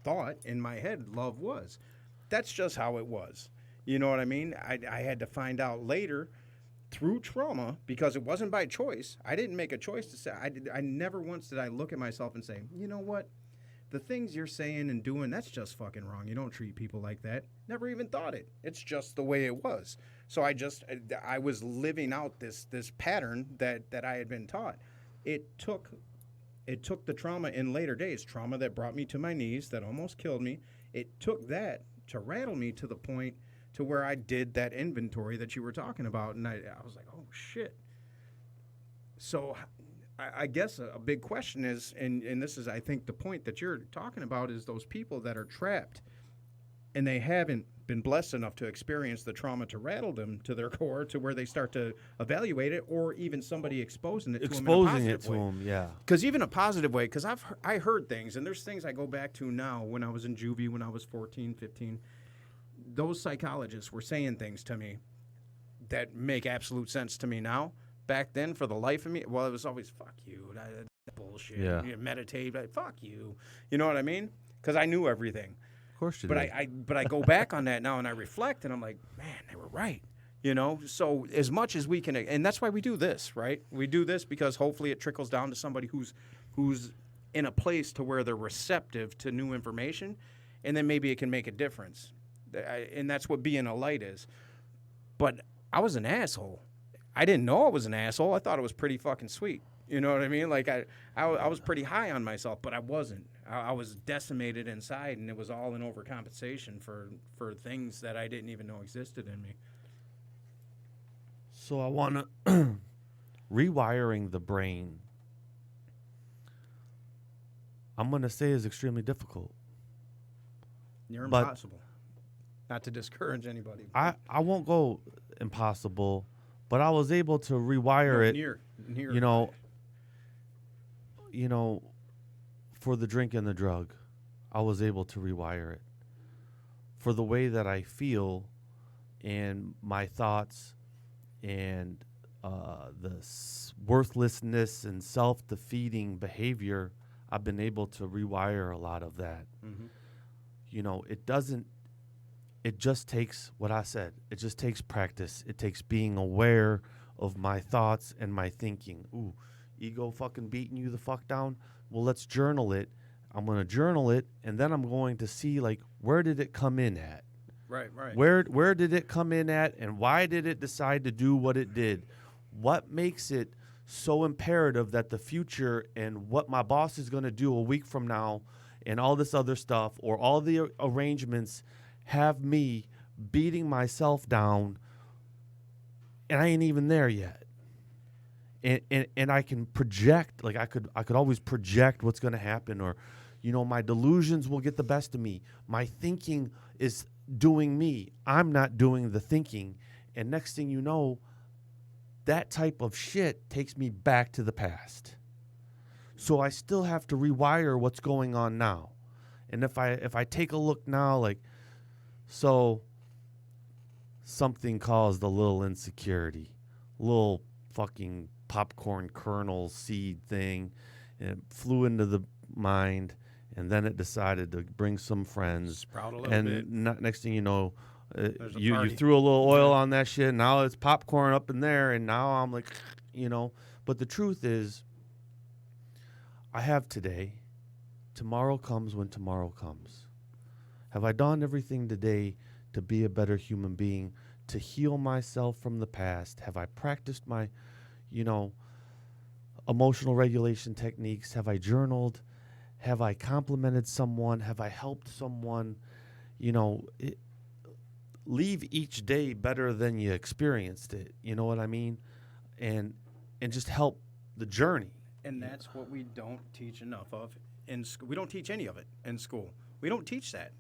thought in my head love was. That's just how it was. You know what I mean? I had to find out later through trauma, because it wasn't by choice. I didn't make a choice to say. I never once did I look at myself and say, you know what? The things you're saying and doing, that's just fucking wrong. You don't treat people like that. Never even thought it. It's just the way it was. So I was living out this pattern that I had been taught. It took the trauma in later days, trauma that brought me to my knees, that almost killed me. It took that to rattle me to the point to where I did that inventory that you were talking about. And I was like, oh, shit. So I guess a big question is, and this is, I think, the point that you're talking about, is those people that are trapped and they haven't been blessed enough to experience the trauma to rattle them to their core, to where they start to evaluate it, or even somebody exposing it to them in a positive way. Them, yeah. Because even a positive way, because I heard things, and there's things I go back to now when I was in juvie, when I was 14, 15. Those psychologists were saying things to me that make absolute sense to me now. Back then, for the life of me, well, it was always, fuck you, that bullshit. Yeah. You meditate, fuck you. You know what I mean? Because I knew everything. Of course you But did. I go back on that now and I reflect, and I'm like, man, they were right. So as much as we can, and that's why we do this, right? We do this because hopefully it trickles down to somebody who's in a place to where they're receptive to new information, and then maybe it can make a difference. And that's what being a light is. But I was an asshole. I didn't know I was an asshole. I thought it was pretty fucking sweet. You know what I mean? Like I was pretty high on myself, but I wasn't. I was decimated inside, and it was all in overcompensation for things that I didn't even know existed in me. So I want to rewiring the brain, I'm going to say, is extremely difficult. You're But- impossible. Not to discourage anybody. I won't go impossible, but I was able to rewire it. Near. You know, for the drink and the drug, I was able to rewire it. for the way that I feel and my thoughts and worthlessness and self-defeating behavior, I've been able to rewire a lot of that. Mm-hmm. You know, it just takes what I said. It just takes practice. It takes being aware of my thoughts and my thinking. Ooh, ego fucking beating you the fuck down. Well, let's journal it. I'm going to journal it, and then I'm going to see, like, where did it come in at? Right. Where did it come in at, and why did it decide to do what it did? What makes it so imperative that the future and what my boss is going to do a week from now and all this other stuff or all the arrangements have me beating myself down, and I ain't even there yet. And I can project, like I could always project what's going to happen, or, you know, my delusions will get the best of me. My thinking is doing me. I'm not doing the thinking. And next thing you know, that type of shit takes me back to the past. So I still have to rewire what's going on now. And if I take a look now, like, so something caused a little insecurity, little fucking popcorn kernel seed thing, and it flew into the mind, and then it decided to bring some friends. Sprout a little bit. Next thing you know, you party. threw a little oil on that shit. Now it's popcorn up in there, and now I'm like, you know. But the truth is, I have today. Tomorrow comes when tomorrow comes. Have I done everything today to be a better human being, to heal myself from the past? Have I practiced my, you know, emotional regulation techniques? Have I journaled? Have I complimented someone? Have I helped someone? You know, leave each day better than you experienced it. You know what I mean? And just help the journey. And that's what we don't teach enough of in school. We don't teach any of it in school. We don't teach that.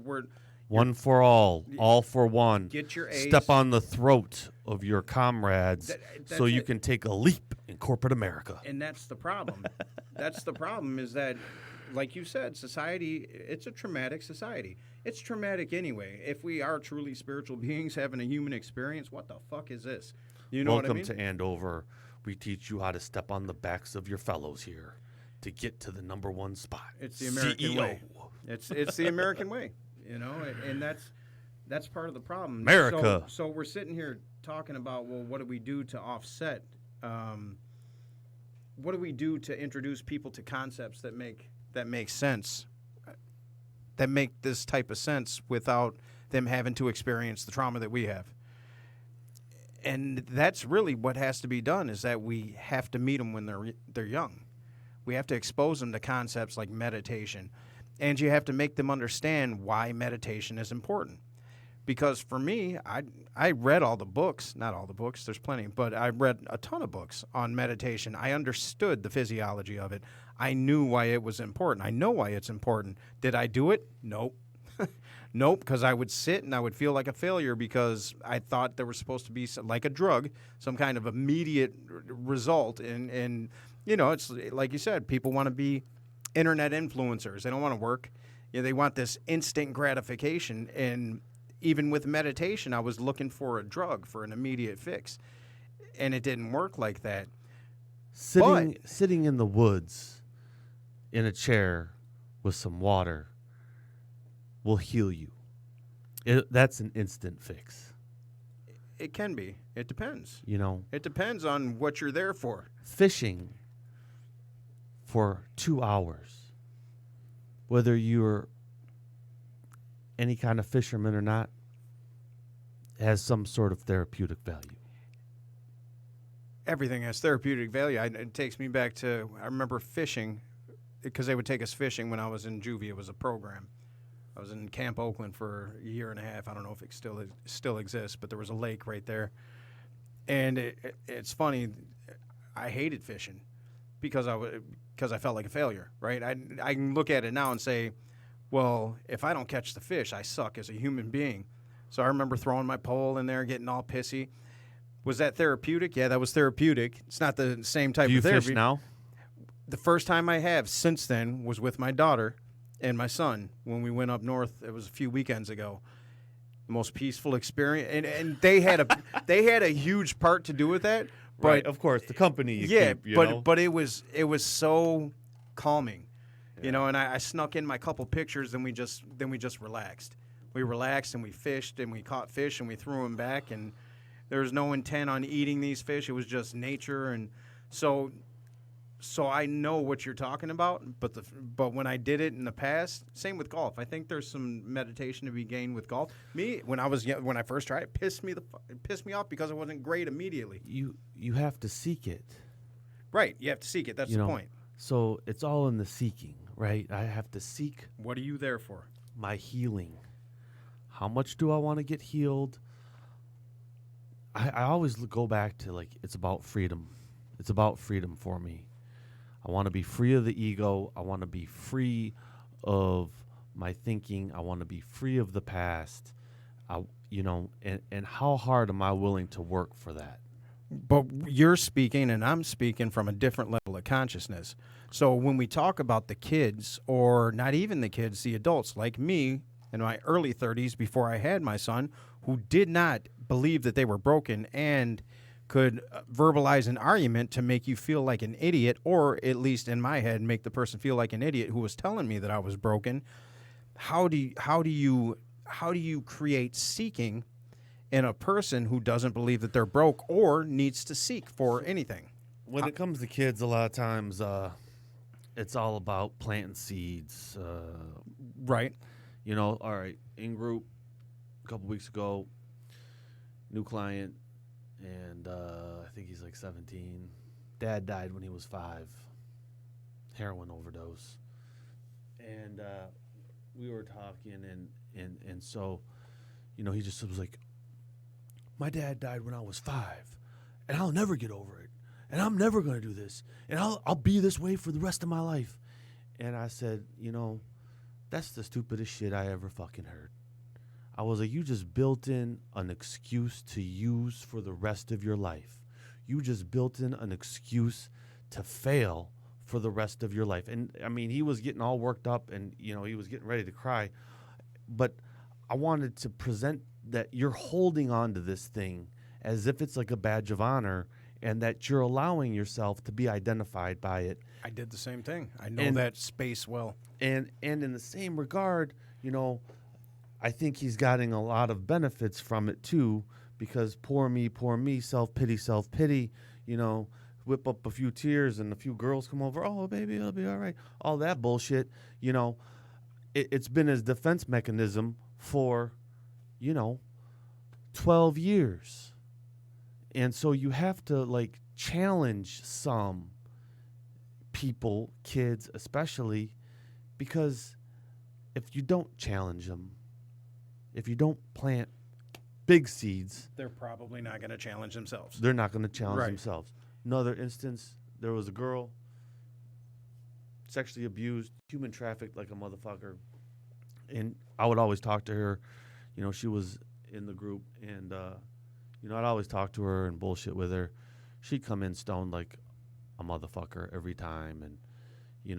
We're one for all for one. Get your A's. Step on the throat of your comrades so you can take a leap in corporate America. And that's the problem. That's the problem, is that, like you said, society, it's a traumatic society. It's traumatic anyway. If we are truly spiritual beings having a human experience, what the fuck is this? You know Welcome what I mean? to Andover. We teach you how to step on the backs of your fellows here to get to the number one spot. It's the American CEO. way. It's the American way, you know, and that's part of the problem. America. So we're sitting here talking about, well, what do we do to offset? What do we do to introduce people to concepts that make sense, that make this type of sense without them having to experience the trauma that we have? And that's really what has to be done, is that we have to meet them when they're young. We have to expose them to concepts like meditation. And you have to make them understand why meditation is important. Because for me, I read all the books, not all the books, there's plenty, but I read a ton of books on meditation. I understood the physiology of it. I knew why it was important. I know why it's important. Did I do it? Nope. Nope, because I would sit and I would feel like a failure because I thought there was supposed to be like a drug, some kind of immediate result. And you know, it's like you said, people want to be internet influencers. They don't want to work. You know, they want this instant gratification. And even with meditation, I was looking for a drug for an immediate fix, and it didn't work like that. Sitting in the woods in a chair with some water will heal you. That's an instant fix. It can be. It depends. You know, It depends on what you're there for. fishing for 2 hours, whether you're any kind of fisherman or not, has some sort of therapeutic value. Everything has therapeutic value. It takes me back to, I remember fishing, because they would take us fishing when I was in juvie. It was a program. I was in Camp Oakland for a year and a half. I don't know if it still exists, but there was a lake right there. And it's funny, I hated fishing because I felt like a failure, right? I can look at it now and say, well, if I don't catch the fish, I suck as a human being. So I remember throwing my pole in there, getting all pissy. Was that therapeutic? Yeah, that was therapeutic. It's not the same type Do you of therapy. fish now? The first time I have since then was with my daughter, and my son when we went up north. It was a few weekends ago. The most peaceful experience, and they had a huge part to do with that. But Right, of course, the company you keep, you know? but it was so calming, you know. And I snuck in my couple pictures, and we just relaxed. We relaxed and we fished and we caught fish and we threw them back, and there was no intent on eating these fish. It was just nature, and so I know what you're talking about. But when I did it in the past, same with golf. I think there's some meditation to be gained with golf. Me, when I first tried it, it pissed me off because it wasn't great immediately. You have to seek it. Right, you have to seek it. That's the point. So it's all in the seeking, right? I have to seek What are you there for? my healing. How much do I want to get healed? I always go back to, like, it's about freedom. It's about freedom for me. I want to be free of the ego. I want to be free of my thinking. I want to be free of the past. And how hard am I willing to work for that? But you're speaking and I'm speaking from a different level of consciousness. So when we talk about the kids, or not even the kids, the adults like me in my early 30s before I had my son, who did not believe that they were broken and could verbalize an argument to make you feel like an idiot, or at least in my head make the person feel like an idiot who was telling me that I was broken. How do you create seeking in a person who doesn't believe that they're broke or needs to seek for anything? When it comes to kids, a lot of times it's all about planting seeds. Right. All right, in group a couple weeks ago, new client, and I think he's like 17. Dad died when he was 5, heroin overdose. And we were talking, and so, he just was like, my dad died when I was 5, and I'll never get over it, and I'm never going to do this, and I'll be this way for the rest of my life. And I said, that's the stupidest shit I ever fucking heard. I was like, you just built in an excuse to use for the rest of your life. You just built in an excuse to fail for the rest of your life. And, I mean, he was getting all worked up and, he was getting ready to cry. But I wanted to present that you're holding on to this thing as if it's like a badge of honor, and that you're allowing yourself to be identified by it. I did the same thing. I know that space well. And in the same regard, I think he's getting a lot of benefits from it too, because poor me, self-pity, whip up a few tears and a few girls come over, oh, baby, it'll be all right. All that bullshit, it's been his defense mechanism for, 12 years. And so you have to, challenge some people, kids especially, because if you don't challenge them, if you don't plant big seeds, They're probably not going to challenge themselves. they're not going to challenge Right. themselves. Another instance, there was a girl sexually abused, human trafficked like a motherfucker. And I would always talk to her. She was in the group, and, I'd always talk to her and bullshit with her. She'd come in stoned like a motherfucker every time. And,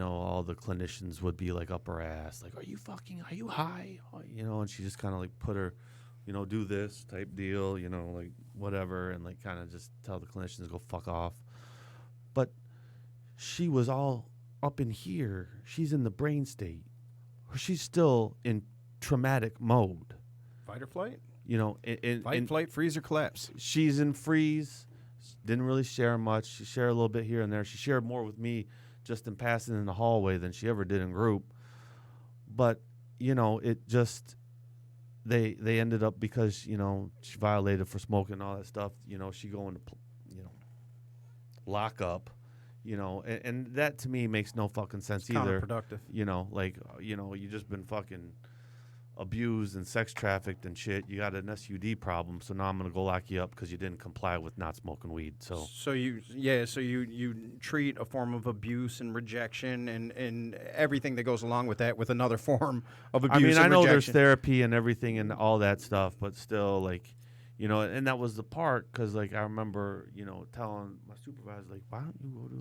all the clinicians would be like up her ass, like, are you high? And she just kind of like put her, do this type deal, like whatever. And like kind of just tell the clinicians to go fuck off. But she was all up in here. She's in the brain state. She's still in traumatic mode. Fight or flight? And Flight, freeze, or collapse. she's in freeze. Didn't really share much. She shared a little bit here and there. She shared more with me just in passing in the hallway than she ever did in group. But, it just, they ended up, because, she violated for smoking and all that stuff, she going to, lock up, and that to me makes no fucking sense It's either. counterproductive. You just been fucking abused and sex trafficked and shit. You got an SUD problem, so now I'm gonna go lock you up because you didn't comply with not smoking weed. So you treat a form of abuse and rejection and everything that goes along with that with another form of abuse. I mean, and I know there's rejection. therapy and everything and all that stuff, but still, and that was the part, because I remember telling my supervisor, why don't you go to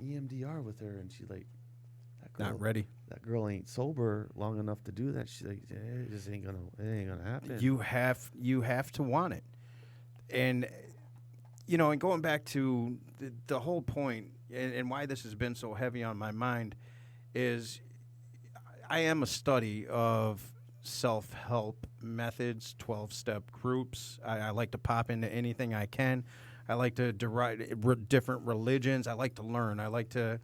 EMDR with her, and she that Not ready. That girl ain't sober long enough to do that. She's like, it just ain't gonna happen. You have to want it. And and going back to the whole point and why this has been so heavy on my mind is I am a study of self-help methods, 12-step groups. I like to pop into anything I can. I like to derive different religions. I like to learn. I like to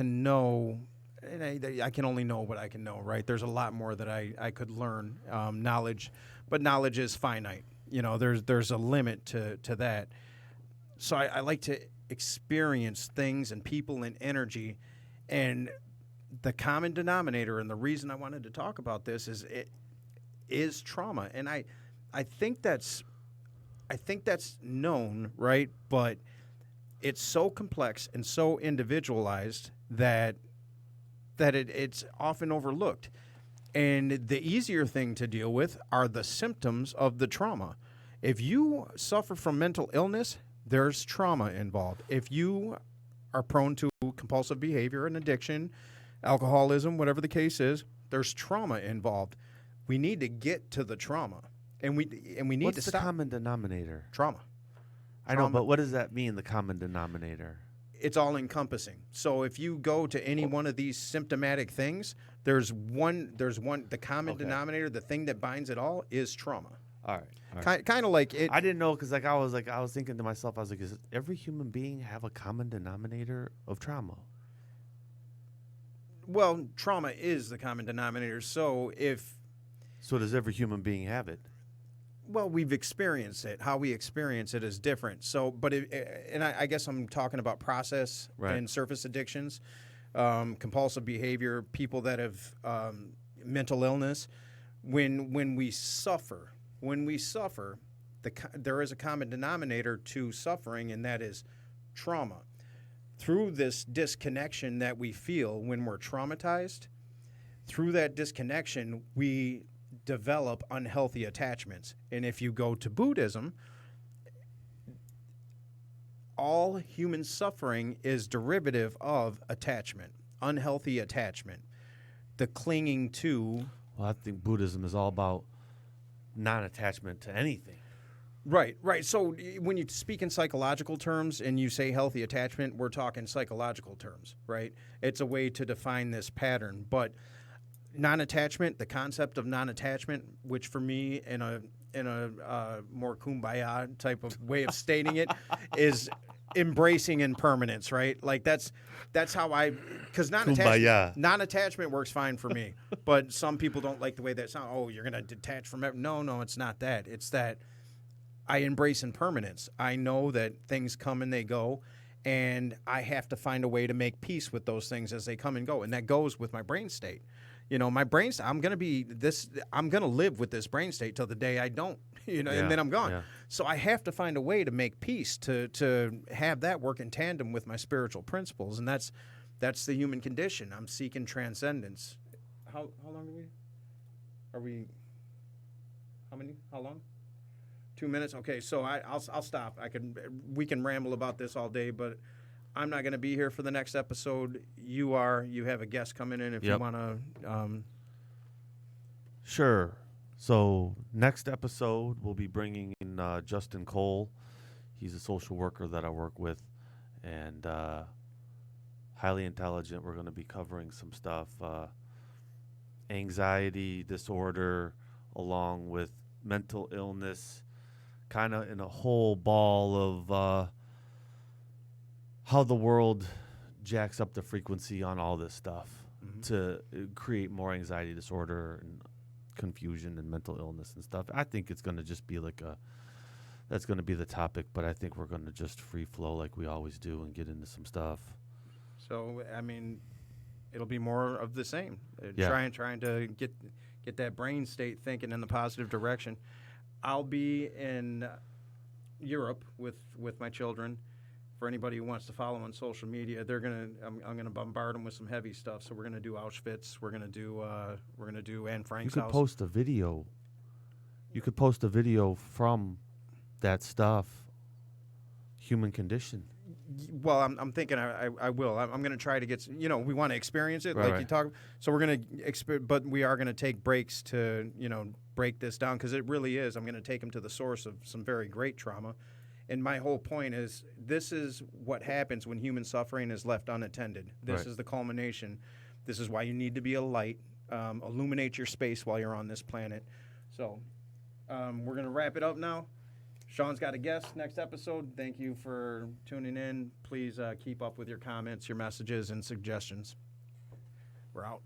know, and I can only know what I can know, right? There's a lot more that I could learn, knowledge, but knowledge is finite. There's a limit to that. So I like to experience things and people and energy, and the common denominator, and the reason I wanted to talk about this is trauma, and I think that's known, right? But it's so complex and so individualized that it's often overlooked. And the easier thing to deal with are the symptoms of the trauma. If you suffer from mental illness, there's trauma involved. If you are prone to compulsive behavior and addiction, alcoholism, whatever the case is, there's trauma involved. We need to get to the trauma. And we need What's to the stop common denominator? trauma. I know, but what does that mean, the common denominator? It's all encompassing. So if you go to any one of these symptomatic things, there's one the common denominator, the thing that binds it all is trauma. All right. Kind of like it. I didn't know because I was thinking to myself, I was like, does every human being have a common denominator of trauma? Well, trauma is the common denominator. So does every human being have it? Well, we've experienced it. How we experience it is different. So, but I guess I'm talking about process and surface addictions, compulsive behavior, people that have mental illness. When we suffer, there is a common denominator to suffering, and that is trauma. Through this disconnection that we feel when we're traumatized, through that disconnection, we develop unhealthy attachments. And if you go to Buddhism, all human suffering is derivative of attachment, unhealthy attachment, the clinging to. Well, I think Buddhism is all about non-attachment to anything. Right. So when you speak in psychological terms and you say healthy attachment, we're talking psychological terms, right? It's a way to define this pattern. But non-attachment, the concept of non-attachment, which for me in a more kumbaya type of way of stating it, is embracing impermanence, right? Like that's how because non-attachment works fine for me, but some people don't like the way that sounds. Oh, you're gonna detach from it. No, it's not that. It's that I embrace impermanence. I know that things come and they go, and I have to find a way to make peace with those things as they come and go, and that goes with my brain state. My brain state, I'm going to live with this brain state till the day I don't, and then I'm gone. Yeah. So I have to find a way to make peace, to have that work in tandem with my spiritual principles. And that's the human condition. I'm seeking transcendence. How long are we, how long? 2 minutes? Okay. So I'll stop. We can ramble about this all day, but I'm not going to be here for the next episode. You have a guest coming in if you want to. Sure. So next episode, we'll be bringing in Justin Cole. He's a social worker that I work with, and highly intelligent. We're going to be covering some stuff, anxiety disorder, along with mental illness, kind of in a whole ball of how the world jacks up the frequency on all this stuff to create more anxiety disorder and confusion and mental illness and stuff. I think it's going to just be that's going to be the topic, but I think we're going to just free flow like we always do and get into some stuff. So, it'll be more of the same. Trying to get that brain state thinking in the positive direction. I'll be in Europe with my children. For anybody who wants to follow on social media, I'm gonna bombard them with some heavy stuff. So we're gonna do Auschwitz. We're gonna do Anne Frank's house. Post a video. You could post a video from that stuff. Human condition. Well, I'm thinking I will. I'm going to try to get. We want to experience it, like Right. you talk. So we're going to, but we are going to take breaks to break this down because it really is. I'm going to take them to the source of some very great trauma, and my whole point is this is what happens when human suffering is left unattended. This Right. is the culmination. This is why you need to be a light, illuminate your space while you're on this planet. So we're going to wrap it up now. Sean's got a guest next episode. Thank you for tuning in. Please keep up with your comments, your messages, and suggestions. We're out.